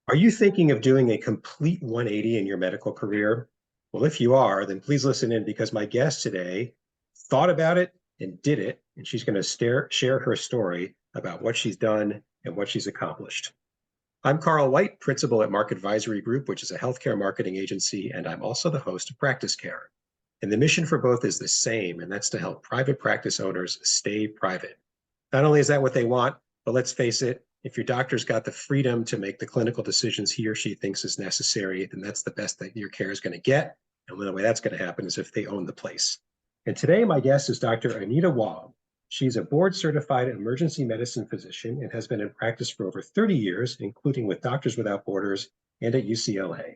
Are you thinking of doing a complete 180 in your medical career? Well, if you are, then please listen in because my guest today thought about it and did it, and she's going to share her story about what she's done and what she's accomplished. I'm Carl White, principal at Market Advisory Group, which is a healthcare marketing agency, and I'm also the host of Practice Care. And the mission for both is the same, and that's to help private practice owners stay private. Not only is that what they want, but let's face it, if your doctor's got the freedom to make the clinical decisions he or she thinks is necessary, then that's the best that your care is going to get. And the way that's going to happen is if they own the place. And today, my guest is Dr. Anita Wang. She's a board-certified emergency medicine physician and has been in practice for over 30 years, including with Doctors Without Borders and at UCLA.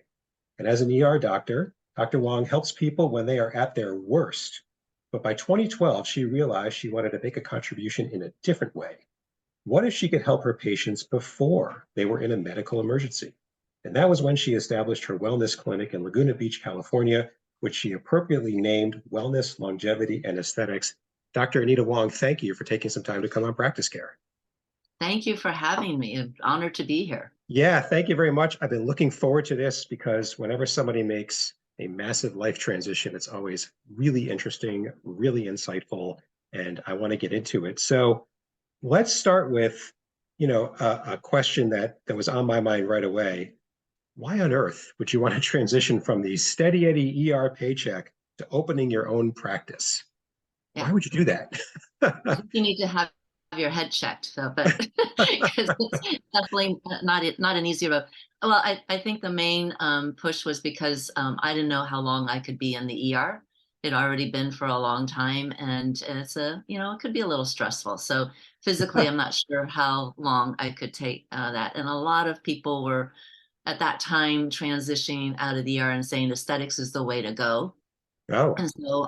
And as an ER doctor, Dr. Wang helps people when they are at their worst. But by 2012, she realized she wanted to make a contribution in a different way. What if she could help her patients before they were in a medical emergency? And that was when she established her wellness clinic in Laguna Beach, California, which she appropriately named Wellness, Longevity, and Aesthetics. Dr. Anita Wang, thank you for taking some time to come on Practice Care. Thank you for having me. I'm honored to be here. Yeah, thank you very much. I've been looking forward to this because whenever somebody makes a massive life transition, it's always really interesting, really insightful, and I want to get into it. So let's start with, a question that was on my mind right away. Why on earth would you want to transition from the steady Eddie ER paycheck to opening your own practice? Yeah. Why would you do that? I think you need to have your head checked, so, but because it's definitely not an easy road. Well, I think the main push was because I didn't know how long I could be in the ER. It already been for a long time, and it's it could be a little stressful. So physically, I'm not sure how long I could take that. And a lot of people were at that time transitioning out of the ER and saying aesthetics is the way to go. Oh, And so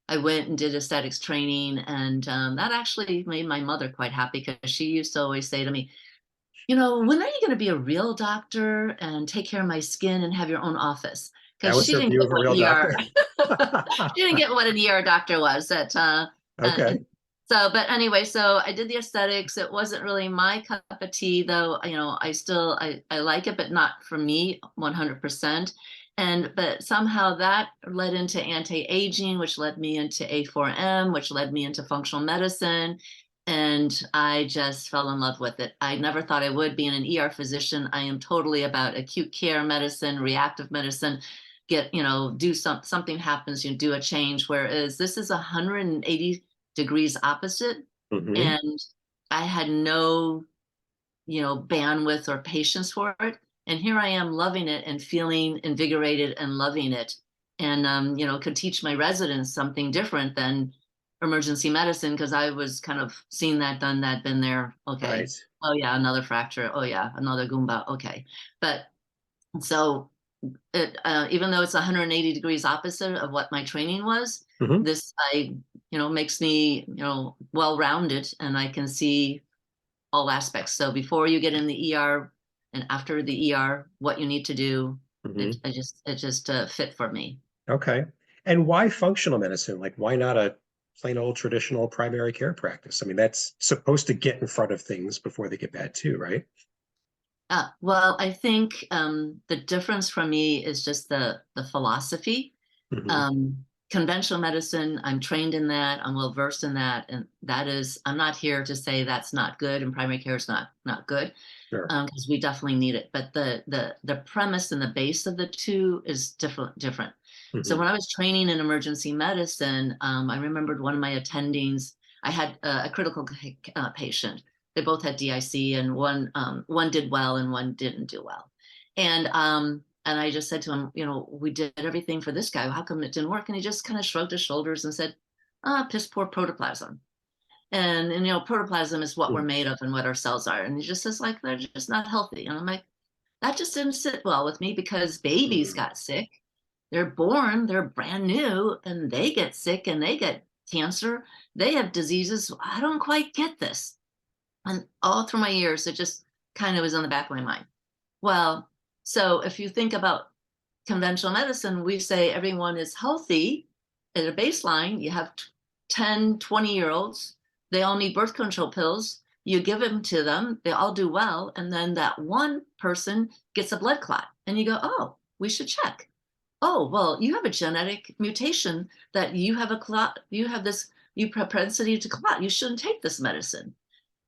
I went and did aesthetics training, and that actually made my mother quite happy because she used to always say to me, when are you going to be a real doctor and take care of my skin and have your own office? that Because was she her didn't view get of a what real ER, doctor. she didn't get what an ER doctor was. Okay. But anyway, so I did the aesthetics. It wasn't really my cup of tea, though. I like it, but not for me 100%. But somehow that led into anti-aging, which led me into A4M, which led me into functional medicine. And I just fell in love with it. I never thought I would. Being an ER physician, I am totally about acute care medicine, reactive medicine. Something happens, you do a change. Whereas this is 180 degrees opposite. Mm-hmm. And I had no, bandwidth or patience for it. And here I am loving it and feeling invigorated and loving it. And, could teach my residents something different than emergency medicine because I was kind of seen that, done that, been there. Okay. Right. Oh, yeah, another fracture. Oh, yeah, another Goomba. Okay. But so even though it's 180 degrees opposite of what my training was, Mm-hmm. this makes me well-rounded, and I can see all aspects. So before you get in the ER and after the ER, what you need to do, Mm-hmm. it just fit for me. Okay. And why functional medicine? Like, why not a plain old traditional primary care practice? I mean, that's supposed to get in front of things before they get bad too, right? Well, I think the difference for me is just the philosophy. Mm-hmm. Conventional medicine, I'm trained in that, I'm well versed in that, and that is, I'm not here to say that's not good and primary care is not good, Sure. because we definitely need it. But the premise and the base of the two is different. So Mm-hmm. when I was training in emergency medicine, I remembered one of my attendings. I had a critical patient. They both had DIC, and one did well and one didn't do well. And I just said to him, we did everything for this guy. How come it didn't work? And he just kind of shrugged his shoulders and said, piss poor protoplasm. And protoplasm is what we're made of and what our cells are. And he just says, like, they're just not healthy. And I'm like, that just didn't sit well with me because babies Mm-hmm. got sick. They're born, they're brand new, and they get sick and they get cancer. They have diseases. I don't quite get this. And all through my years, it just kind of was in the back of my mind. Well, so if you think about conventional medicine, we say everyone is healthy at a baseline. You have 10, 20-year-olds. They all need birth control pills. you give them to them, they all do well, and then that one person gets a blood clot, and you go, oh, we should check. Oh, well, you have a genetic mutation that you have a clot, you have this you propensity to clot. You shouldn't take this medicine.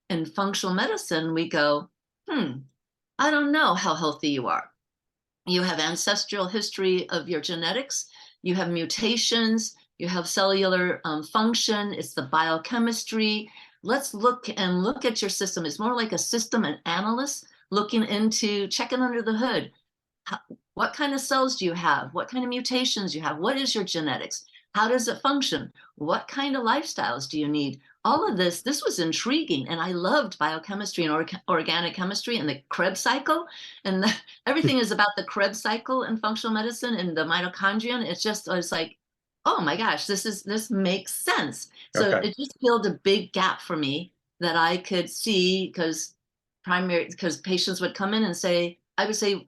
In functional medicine, we go, I don't know how healthy you are. You have ancestral history of your genetics, you have mutations, you have cellular function, it's the biochemistry. Let's look at your system. It's more like a system and analyst looking into checking under the hood. What kind of cells do you have? What kind of mutations do you have? What is your genetics? How does it function? What kind of lifestyles do you need? All of this was intriguing. And I loved biochemistry and organic chemistry and the Krebs cycle. And everything is about the Krebs cycle in functional medicine and the mitochondrion. It's like, oh my gosh, this makes sense. So Okay. it just filled a big gap for me that I could see because patients would come in and say, I would say,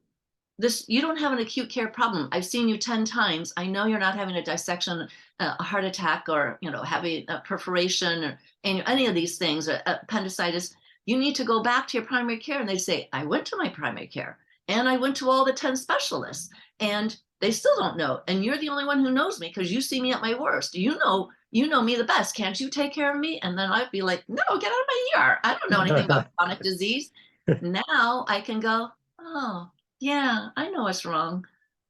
you don't have an acute care problem. I've seen you 10 times. I know you're not having a dissection, a heart attack, or having a perforation or any of these things, or appendicitis. You need to go back to your primary care. And they say, I went to my primary care and I went to all the 10 specialists and they still don't know. And you're the only one who knows me because you see me at my worst. You know me the best. Can't you take care of me? And then I'd be like, no, get out of my ER. I don't know anything about chronic disease. Now I can go, oh, yeah, I know what's wrong,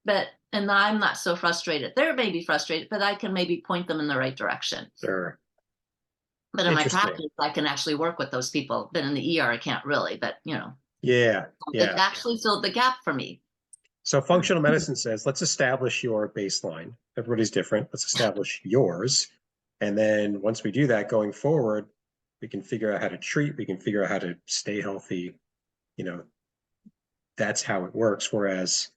and I'm not so frustrated. They may be frustrated, but I can maybe point them in the right direction. Sure. But in my Interesting. practice, I can actually work with those people. But in the ER, I can't really. But Yeah. it actually filled the gap for me. So functional medicine says, let's establish your baseline. Everybody's different. Let's establish yours. And then once we do that going forward, we can figure out how to treat, we can figure out how to stay healthy. That's how it works. Whereas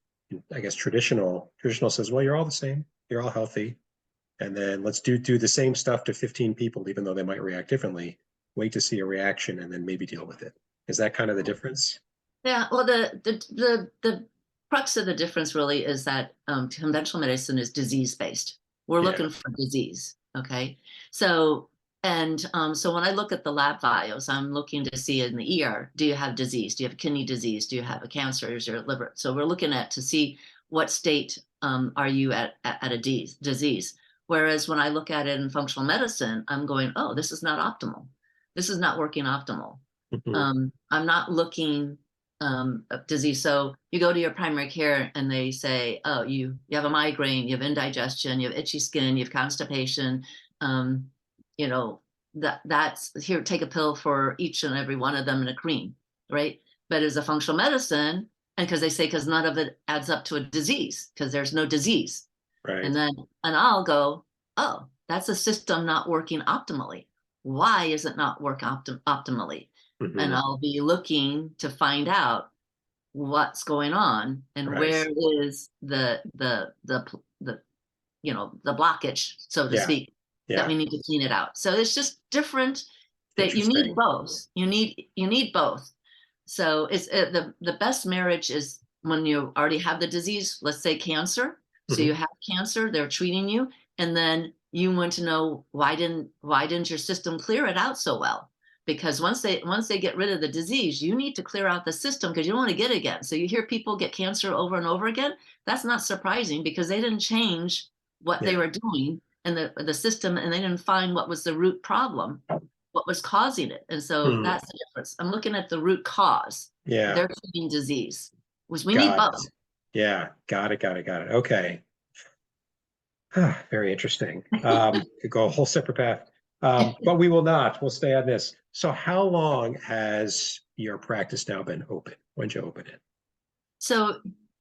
I guess traditional says, well, you're all the same. You're all healthy. And then let's do the same stuff to 15 people, even though they might react differently. Wait to see a reaction and then maybe deal with it. Is that kind of the difference? Yeah. Well, the crux of the difference really is that conventional medicine is disease-based. We're looking for disease. Okay. So when I look at the lab bios, I'm looking to see in the ER, do you have disease? Do you have kidney disease? Do you have a cancer? Is your liver? So we're looking to see what state are you at a disease. Whereas when I look at it in functional medicine, I'm going, oh, this is not optimal. This is not working optimal. I'm not looking disease. So you go to your primary care and they say, oh, you have a migraine, you have indigestion, you have itchy skin, you have constipation. That's here, take a pill for each and every one of them in a cream, right? But as a functional medicine, and because none of it adds up to a disease, because there's no disease. Right. And I'll go, oh, that's a system not working optimally. Why is it not working optimally? And I'll be looking to find out what's going on and where is the blockage, so to speak, that we need to clean it out. So it's just different that you need both. You need both. So it's the best marriage is when you already have the disease, let's say cancer. So you have cancer, they're treating you, and then you want to know why didn't your system clear it out so well? Because once they get rid of the disease, you need to clear out the system because you don't want to get it again. So you hear people get cancer over and over again. That's not surprising because they didn't change what they were doing in the system, and they didn't find what was the root problem, what was causing it. And so that's the difference. I'm looking at the root cause. Yeah. They're treating disease, which we need both. Yeah. Got it. Okay. Very interesting. Could go a whole separate path. But we will not. We'll stay on this. So how long has your practice now been open? When did you open it? So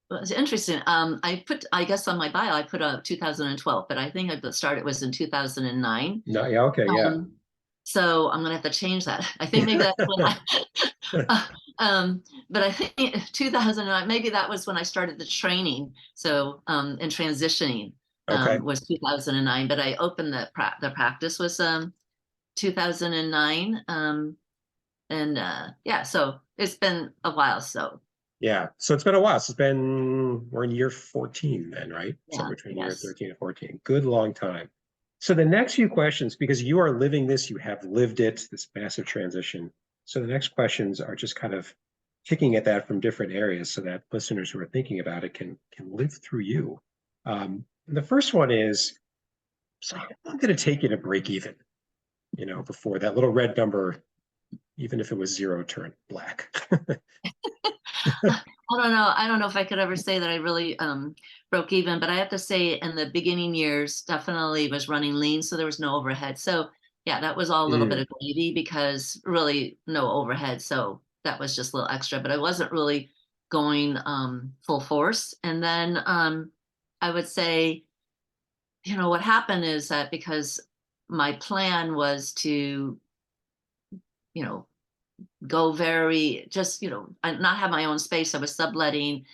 it's interesting. I guess on my bio, I put 2012, but I think I started was in 2009. No, yeah, okay, yeah. So I'm gonna have to change that. I think maybe that's when but I think 2009, maybe that was when I started the training. So and transitioning was 2009, but I opened the practice was 2009. So it's been a while. So yeah, so it's been a while. So we're in year 14 then, right? Yeah, so between year 13 and 14. Good long time. So the next few questions, because you are living this, you have lived it, this massive transition. So the next questions are just kind of picking at that from different areas so that listeners who are thinking about it can live through you. The first one is, so how long did it take you to break even? Before that little red number, even if it was zero, turned black. I don't know if I could ever say that I really broke even, but I have to say in the beginning years, definitely was running lean, so there was no overhead. So yeah, that was all a little bit Mm, of gravy because really no overhead. So that was just a little extra, but I wasn't really going full force. And then I would say, what happened is that because my plan was to, you know, go very just not have my own space. I was subletting,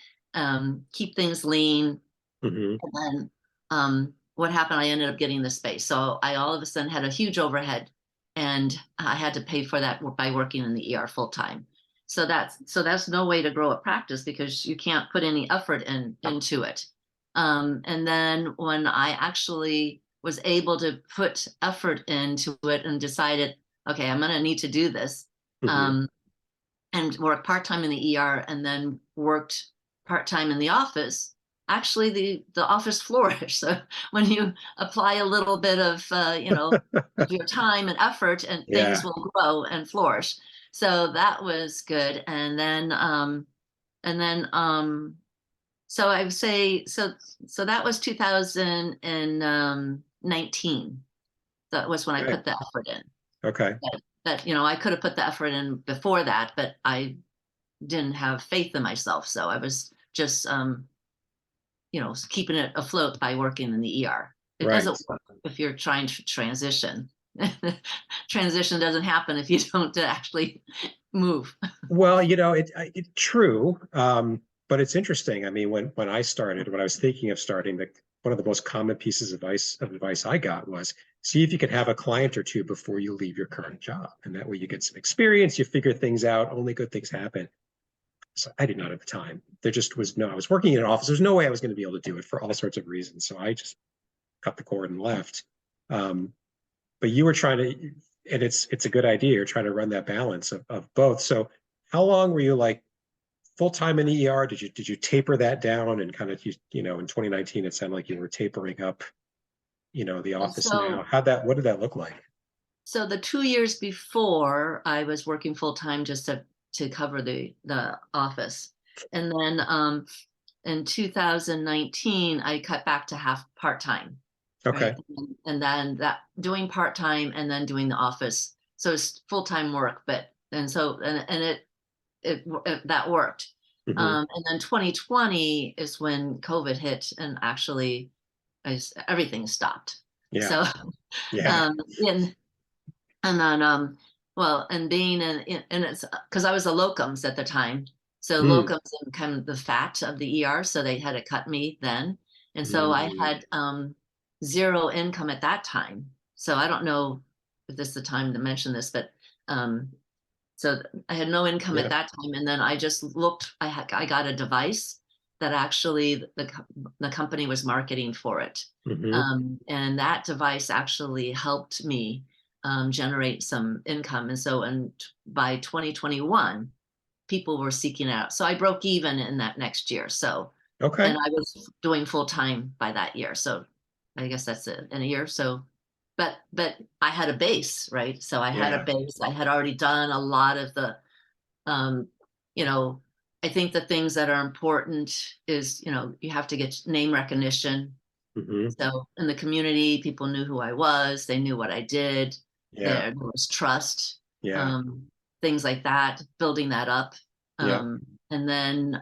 keep things lean, hmm and then what happened, I ended up getting the space, so I all of a sudden had a huge overhead, and I had to pay for that by working in the ER full time. So that's no way to grow a practice because you can't put any effort into it. And then when I actually was able to put effort into it and decided, okay, I'm going to need to do this, hmm um, and worked part-time in the ER and then worked part-time in the office, actually the office flourished. So when you apply a little bit of your time and effort, and things Yeah, will grow and flourish. So that was good. And then so I would say so that was 2019. That was when I okay, put the effort in. okay, That I could have put the effort in before that, but I didn't have faith in myself. So I was just, keeping it afloat by working in the ER. It right. doesn't work if you're trying to transition. Transition doesn't happen if you don't actually move. Well, it's true, but it's interesting. I mean, when I started, when I was thinking of starting, one of the most common pieces of advice I got was see if you could have a client or two before you leave your current job, and that way you get some experience, you figure things out, only good things happen. So I did not at the time. There just was no. I was working in an office. There's no way I was going to be able to do it for all sorts of reasons. So I just cut the cord and left. Um, but you were trying to, and it's a good idea. You're trying to run that balance of both. So how long were you like full time in the ER? Did you taper that down and kind of in 2019 it sounded like you were tapering up, the And office now. so, What did that look like? so the 2 years before, I was working full time just to cover the office, and then in 2019, I cut back to half part time, right? Okay. And then that doing part time and then doing the office. So it's full time work, but and so and it that worked. hmm And then 2020 is when COVID hit, and actually everything stopped. Yeah. So Yeah. um, and and then well, and being and it's because I was a locums at the time, so Mm. locums and kind of the fat of the ER, so they had to cut me then, and so I Mm. had zero income at that time. So I don't know if this is the time to mention this, but um so I had no income at Yeah. that time, and then I just looked. I got a device that actually the company was marketing for it, hmm and that device actually helped me generate some income. And so, and by 2021, people were seeking out. So I broke even in that next year. So, and Okay. I was doing full time by that year. So I guess that's it in a year. So but I had a base, right? So I had a Yeah. base. I had already done a lot of the, um, you know, I think the things that are important is, you have to get name recognition. hmm So in the community, people knew who I was. They knew what I did. Yeah. There was trust, Yeah. um, things like that, building that up. Yeah. And then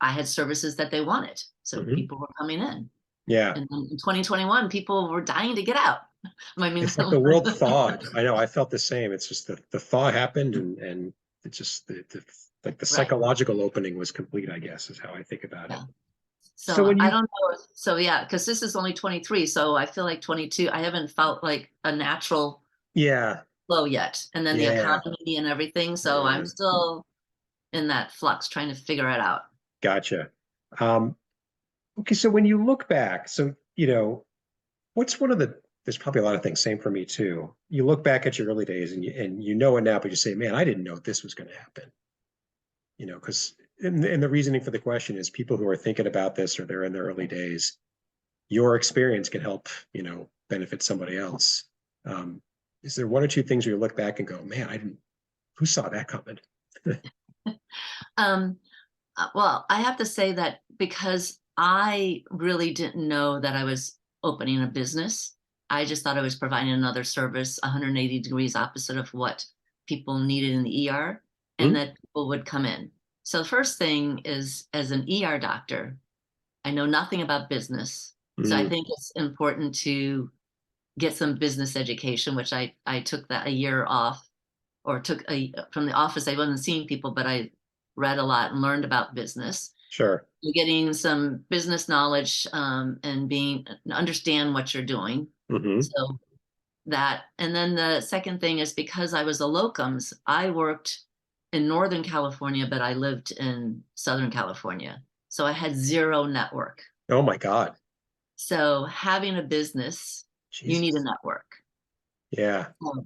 I had services that they wanted. So hmm people were coming in. Yeah. And then in 2021, people were dying to get out. I mean, It's like the world thawed. I know. I felt the same. It's just the thaw happened, and it's just like the right. psychological opening was complete, I guess, is how I think about it. Yeah. So So when I you, don't know. So yeah, because this is only 23. So I feel like 22, I haven't felt like a natural yeah, flow yet. And then the yeah, economy and everything. So I'm yeah, still in that flux trying to figure it out. gotcha. Um, okay, so when you look back, so what's one of the there's probably a lot of things. Same for me too. You look back at your early days and you know it now, but you say, man, I didn't know this was going to happen. Because and the reasoning for the question is people who are thinking about this or they're in their early days, your experience can help, benefit somebody else. Um, is there one or two things where you look back and go, man, I didn't, who saw that coming? Um, well, I have to say that because I really didn't know that I was opening a business, I just thought I was providing another service 180 degrees opposite of what people needed in the ER, and Hmm? that people would come in. So the first thing is, as an ER doctor, I know nothing about business. So I Mm, think it's important to get some business education, which I took that a year off, or took from the office. I wasn't seeing people, but I read a lot and learned about business. sure. You're getting some business knowledge, and being understand what you're doing. Hmm. So that, and then the second thing is, because I was a locums, I worked in Northern California, but I lived in Southern California. So I had zero network. Oh my God. So having a business, you need a Jesus. network. Yeah. So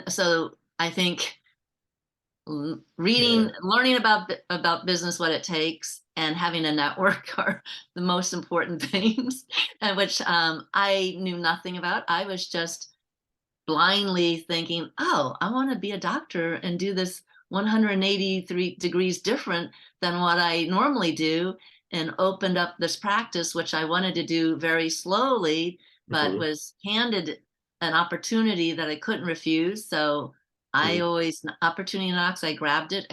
so I think Yeah. learning about business, what it takes, and having a network are the most important things, and which I knew nothing about. I was just blindly thinking, oh, I want to be a doctor and do this 183 degrees different than what I normally do, and opened up this practice, which I wanted to do very slowly, but Hmm. was handed an opportunity that I couldn't refuse. So I Hmm. always, opportunity knocks, I grabbed it,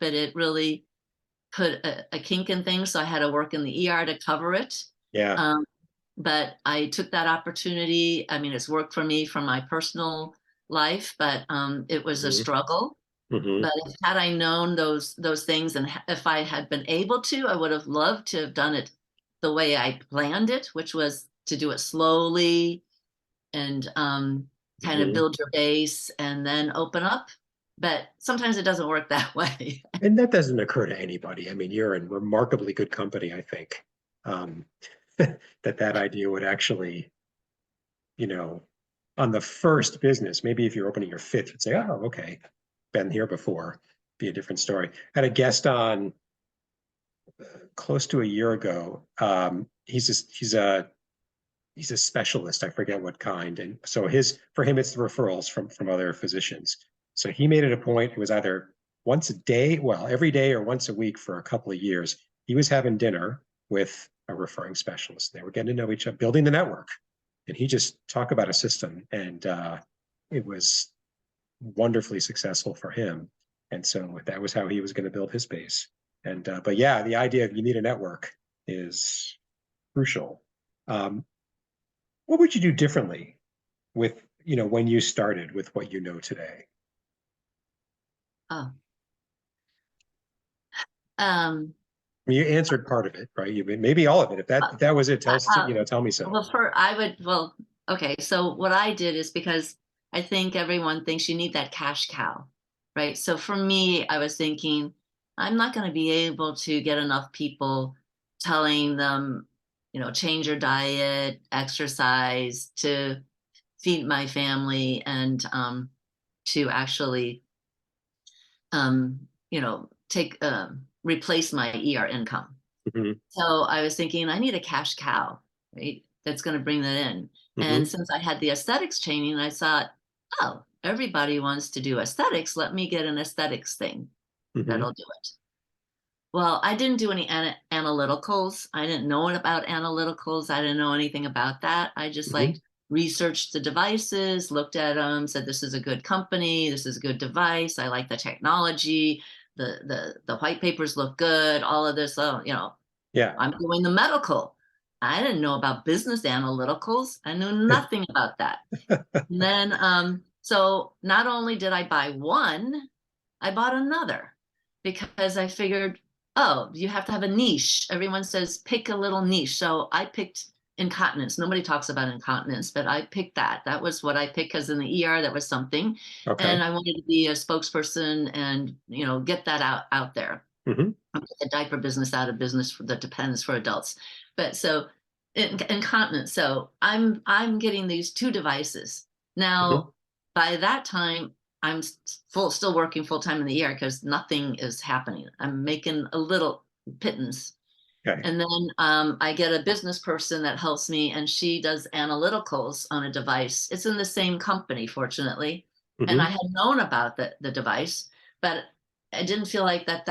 but it really put a kink in things. So I had to work in the ER to cover it. Yeah. Um, but I took that opportunity. I mean, it's worked for me from my personal life, but it was a Hmm. struggle. Hmm. But had I known those things, and if I had been able to, I would have loved to have done it the way I planned it, which was to do it slowly and kind of Hmm. build your base and then open up. But sometimes it doesn't work that way. And that doesn't occur to anybody. I mean, you're in remarkably good company, I think. Um, that idea would actually, you know, on the first business, maybe if you're opening your fifth, you'd say, oh, okay, been here before, be a different story. Had a guest on close to a year ago. He's a specialist. I forget what kind. And so for him, it's the referrals from other physicians. So he made it a point. It was either once a day, well, every day or once a week for a couple of years. He was having dinner with a referring specialist. They were getting to know each other, building the network. And he just talked about a system, and it was wonderfully successful for him. And so that was how he was going to build his base. And but yeah, the idea of you need a network is crucial. Um, what would you do differently with when you started with what you know today? Oh, um, I mean, you answered part of it, right? You maybe all of it. If that was it, tell me so. well, I would, well, okay. So what I did is, because I think everyone thinks you need that cash cow, right? So for me, I was thinking, I'm not going to be able to get enough people telling them, change your diet, exercise, to feed my family, and to actually, take replace my ER income. Hmm. So I was thinking, I need a cash cow, right? That's going to bring that in. And Hmm. since I had the aesthetics training, I thought, oh, everybody wants to do aesthetics. Let me get an aesthetics thing Hmm. that'll do it. Well, I didn't do any analyticals. I didn't know about analyticals. I didn't know anything about that. I just Hmm. like researched the devices, looked at them, said this is a good company, this is a good device. I like the technology. The white papers look good. All of this, Yeah. I'm doing the medical. I didn't know about business analyticals. I knew nothing about that. And then, so not only did I buy one, I bought another, because I figured, oh, you have to have a niche. Everyone says pick a little niche. So I picked incontinence. Nobody talks about incontinence, but I picked that. That was what I picked, because in the ER, that was something. And Okay. I wanted to be a spokesperson and, get that out there. Hmm. The diaper business out of business that depends for adults. But so incontinence. So I'm getting these two devices. Mhm. Now, by that time, I'm still working full time in the ER because nothing is happening. I'm making a little pittance. Okay. And then I get a business person that helps me, and she does analyticals on a device. It's in the same company, fortunately. And I Hmm. had known about the device, but I didn't feel like that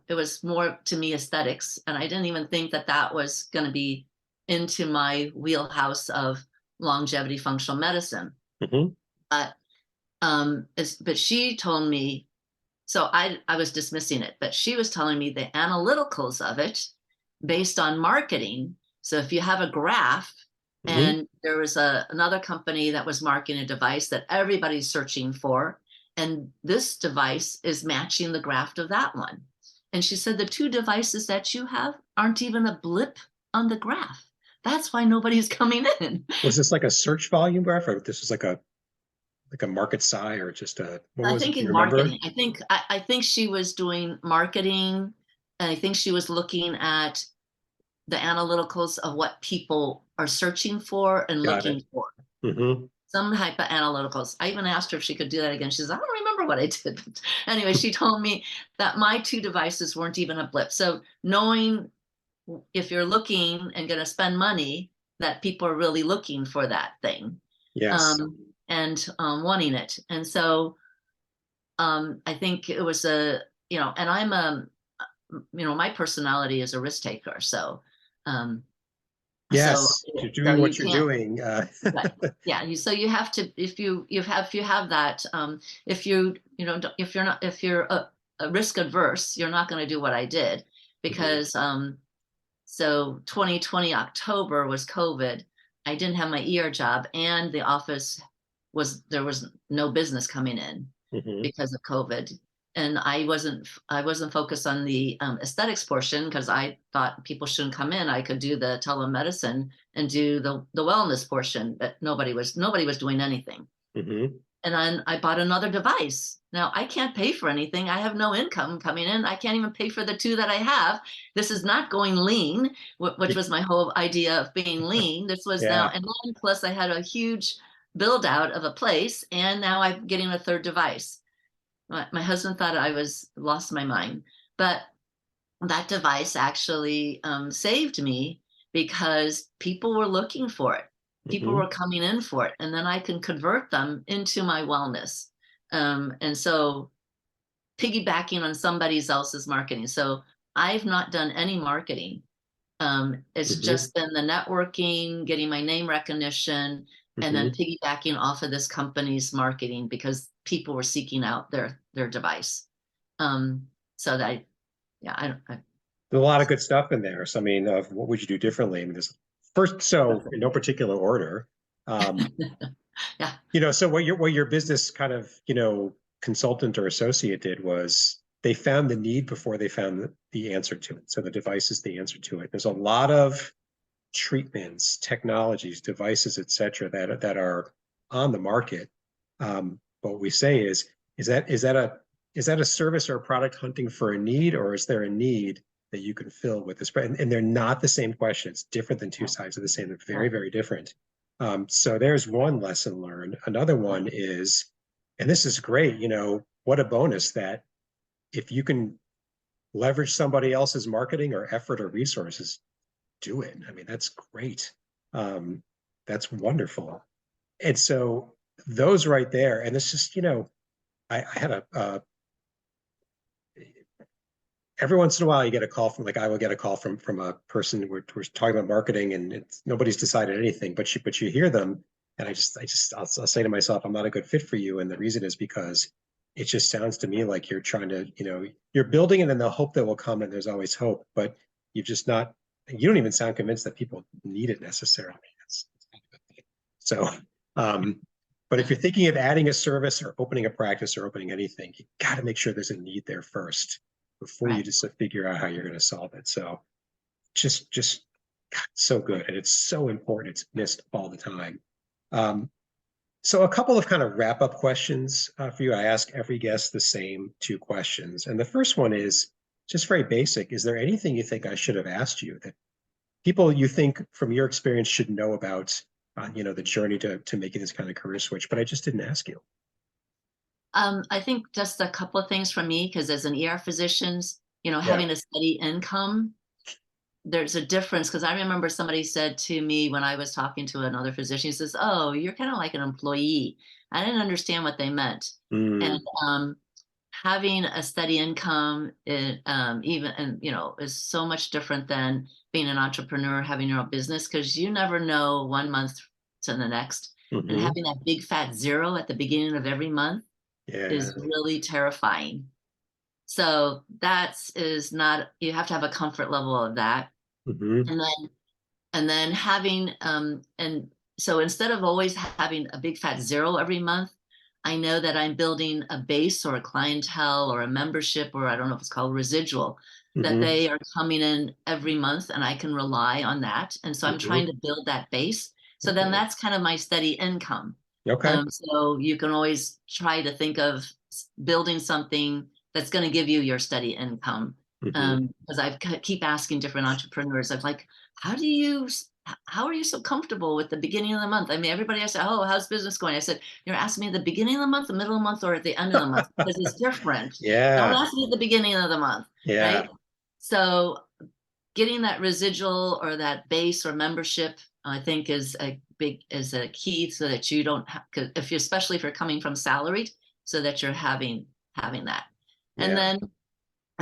it was more to me aesthetics. And I didn't even think that was going to be into my wheelhouse of longevity functional medicine. Hmm. But but she told me, so I was dismissing it, but she was telling me the analyticals of it based on marketing. So if you have a graph, Hmm. and there was another company that was marketing a device that everybody's searching for, and this device is matching the graph of that one. And she said the two devices that you have aren't even a blip on the graph. That's why nobody's coming in. Was this like a search volume graph, or this was like a market size, or just what I was it? think Do you in remember? marketing, I think she was doing marketing, and I think she was looking at the analyticals of what people are searching for and Got looking it. for. Hmm. Some type of analyticals. I even asked her if she could do that again. She says, I don't remember what I did. But anyway, she told me that my two devices weren't even a blip. So knowing if you're looking and going to spend money, that people are really looking for that thing, Yes. and wanting it. And so I think it was and I'm my personality is a risk taker. Um, so, Yes. You're so doing you what you're can't, doing. right. Yeah. So you have to, if you have that, if you, if you're not, if you're a risk adverse, you're not going to do what I did Mhm. because, so 2020 October was COVID. I didn't have my job, and the office there was no business coming in Mhm. because of COVID. And I wasn't focused on the aesthetics portion because I thought people shouldn't come in. I could do the telemedicine and do the wellness portion, but nobody was doing anything. Mhm. And then I bought another device. Now I can't pay for anything. I have no income coming in. I can't even pay for the two that I have. This is not going lean, which was my whole idea of being lean. This was now, Yeah. and then plus I had a huge build out of a place, and now I'm getting a third device. My husband thought I was lost my mind, but that device actually saved me because people were looking for it. People Mhm. were coming in for it, and then I can convert them into my wellness. And so piggybacking on somebody else's marketing. So I've not done any marketing. It's Mhm. just been the networking, getting my name recognition, and then Mhm. piggybacking off of this company's marketing because people were seeking out their device. So that yeah, I don't. There's a lot of good stuff in there. So I mean, what would you do differently? I mean, there's first, so in no particular order. Um, Yeah, so what your business kind of, consultant or associate did was they found the need before they found the answer to it. So the device is the answer to it. There's a lot of treatments, technologies, devices, et cetera, that are on the market. But what we say is that a service or a product hunting for a need, or is there a need that you can fill with this? And they're not the same question. It's different than two right, sides of the same. They're very, right, very different. So there's one lesson learned. Another one right, is, and this is great, what a bonus that if you can leverage somebody else's marketing or effort or resources, do it. I mean, that's great. Um, that's wonderful. And so those right there, and it's just, I had every once in a while you get a call from, like, I will get a call from a person, we're talking about marketing and nobody's decided anything, but you hear them, and I'll say to myself, I'm not a good fit for you. And the reason is because it just sounds to me like you're trying to, you're building it in the hope that will come, and there's always hope, but you've just not, you don't even sound convinced that people need it necessarily. That's kind of a thing. So, um, but if you're thinking of adding a service or opening a practice or opening anything, you got to make sure there's a need there first before you right. just figure out how you're going to solve it. So just God, so good. And it's so important. It's missed all the time. Um, so a couple of kind of wrap up questions for you. I ask every guest the same two questions. And the first one is just very basic. Is there anything you think I should have asked you that people you think from your experience should know about, the journey to making this kind of career switch, but I just didn't ask you. I think just a couple of things from me, because as an ER physicians, Yeah. having a steady income, there's a difference. Because I remember somebody said to me when I was talking to another physician, he says, "Oh, you're kind of like an employee." I didn't understand what they meant. And Mm, having a steady income, even and is so much different than being an entrepreneur, having your own business, because you never know one month to the next. And hmm. having that big fat zero at the beginning of every month Yeah. is really terrifying. So that's is not, you have to have a comfort level of that. Hmm. And then having and so instead of always having a big fat zero every month, I know that I'm building a base or a clientele or a membership, or I don't know if it's called residual, that Hmm. they are coming in every month and I can rely on that. And so I'm Hmm. trying to build that base. So then Okay. that's kind of my steady income. Okay. So you can always try to think of building something that's going to give you your steady income. Hmm. Because I keep asking different entrepreneurs, I'm like, how do you how are you so comfortable with the beginning of the month? I mean, everybody asks, "Oh, how's business going?" I said, "You're asking me at the beginning of the month, the middle of the month, or at the end of the month, because it's different. Don't Yeah. ask me at the beginning of the month, Yeah. right?" So getting that residual or that base or membership, I think is a key, so that you don't have, if you, especially if you're coming from salaried, so that you're having that. And Yeah. then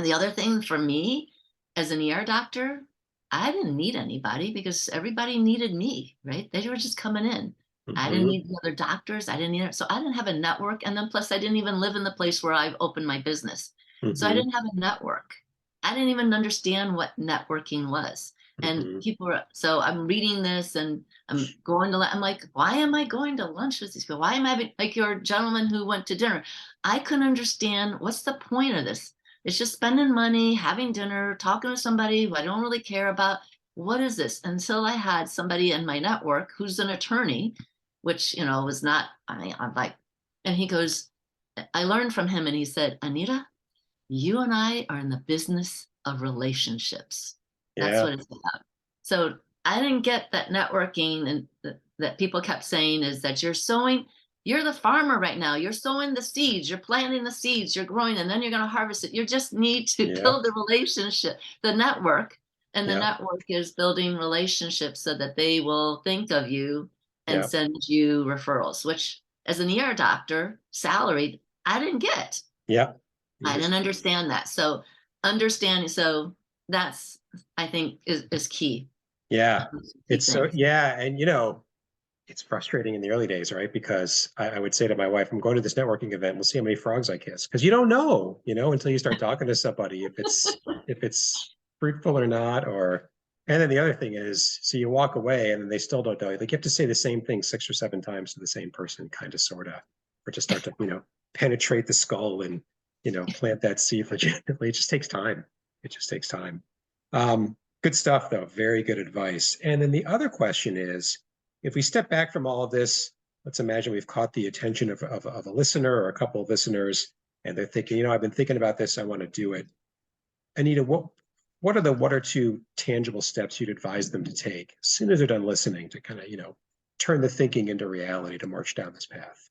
the other thing for me as an ER doctor, I didn't need anybody because everybody needed me, right? They were just coming in. I didn't Hmm. need the other doctors. I didn't need it. So I didn't have a network. And then plus I didn't even live in the place where I've opened my business. So I Hmm. didn't have a network. I didn't even understand what networking was. And Hmm. people were, so I'm reading this and I'm going to, I'm like, why am I going to lunch with these people? Why am I having, like your gentleman who went to dinner? I couldn't understand what's the point of this. It's just spending money, having dinner, talking to somebody who I don't really care about. What is this? Until I had somebody in my network who's an attorney, which, was not, I mean, I'm like, and he goes, I learned from him and he said, "Anita, you and I are in the business of relationships. That's Yeah. what it's about." So I didn't get that networking, and that people kept saying is that you're the farmer right now. You're sowing the seeds, you're planting the seeds, you're growing, and then you're going to harvest it. You just need to Yeah. build a relationship, the network. And the Yeah. network is building relationships so that they will think of you and Yeah. send you referrals, which as an ER doctor, salaried, I didn't get. Yeah. You I didn't just, understand that. So understanding, so that's, I think, is key. yeah. Key It's so, things. yeah. And, it's frustrating in the early days, right? Because I would say to my wife, I'm going to this networking event. We'll see how many frogs I kiss. Because you don't know, until you start talking to somebody if it's fruitful or not. And then the other thing is, so you walk away and then they still don't know. Like you have to say the same thing 6 or 7 times to the same person, kind of, sort of, or just start to, penetrate the skull and, plant that seed legitimately. It just takes time. It just takes time. Good stuff, though. Very good advice. And then the other question is, if we step back from all of this, let's imagine we've caught the attention of a listener or a couple of listeners, and they're thinking, I've been thinking about this, I want to do it. Anita, what are the 1 or 2 tangible steps you'd advise them to take as soon as they're done listening to kind of, turn the thinking into reality to march down this path?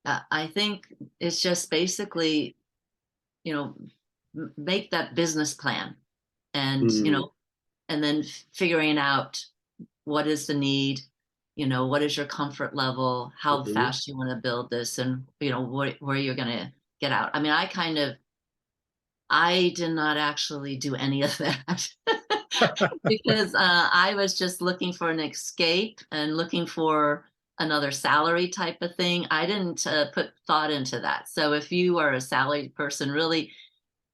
I think it's just basically, you know, make that business plan, and, Mm, and then figuring out what is the need, what is your comfort level, how mhm. fast you want to build this, and, where you're going to get out. I mean, I did not actually do any of that. Because I was just looking for an escape and looking for another salary type of thing. I didn't put thought into that. So if you are a salaried person, really,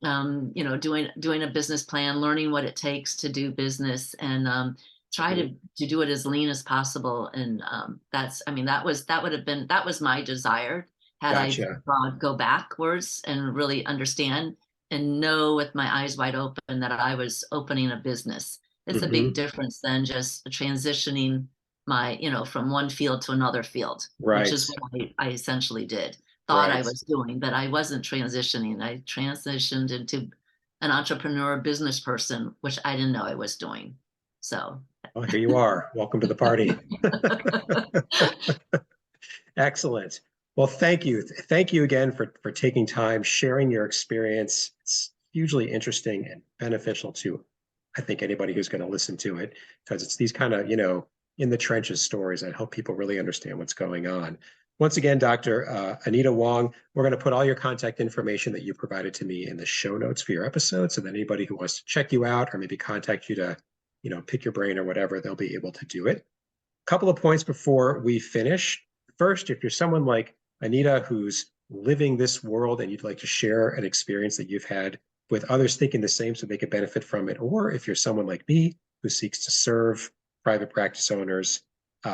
doing a business plan, learning what it takes to do business, and try Mhm. to do it as lean as possible. And I mean, that was my desire. Had I Gotcha. go backwards and really understand and know with my eyes wide open that I was opening a business. It's a big Hmm. difference than just transitioning from one field to another field, which Right. is what I essentially did, thought I Right. was doing, but I wasn't transitioning. I transitioned into an entrepreneur business person, which I didn't know I was doing. So Oh, here you are. Welcome to the party. Excellent. Well, thank you. Thank you again for taking time, sharing your experience. It's hugely interesting and beneficial to, I think, anybody who's going to listen to it, because it's these kind of, in the trenches stories that help people really understand what's going on. Once again, Dr. Anita Wang, we're going to put all your contact information that you provided to me in the show notes for your episode, so that anybody who wants to check you out or maybe contact you to, pick your brain or whatever, they'll be able to do it. A couple of points before we finish. First, if you're someone like Anita who's living this world and you'd like to share an experience that you've had with others thinking the same so they could benefit from it, or if you're someone like me who seeks to serve private practice owners,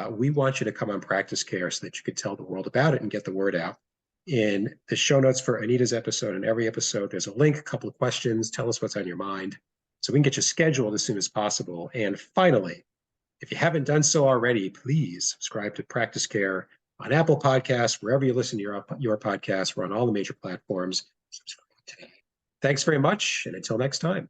we want you to come on Practice Care so that you could tell the world about it and get the word out. In the show notes for Anita's episode and every episode, there's a link, a couple of questions, tell us what's on your mind so we can get you scheduled as soon as possible. And finally, if you haven't done so already, please subscribe to Practice Care on Apple Podcasts, wherever you listen to your podcast. We're on all the major platforms. Subscribe today. Thanks very much, and until next time.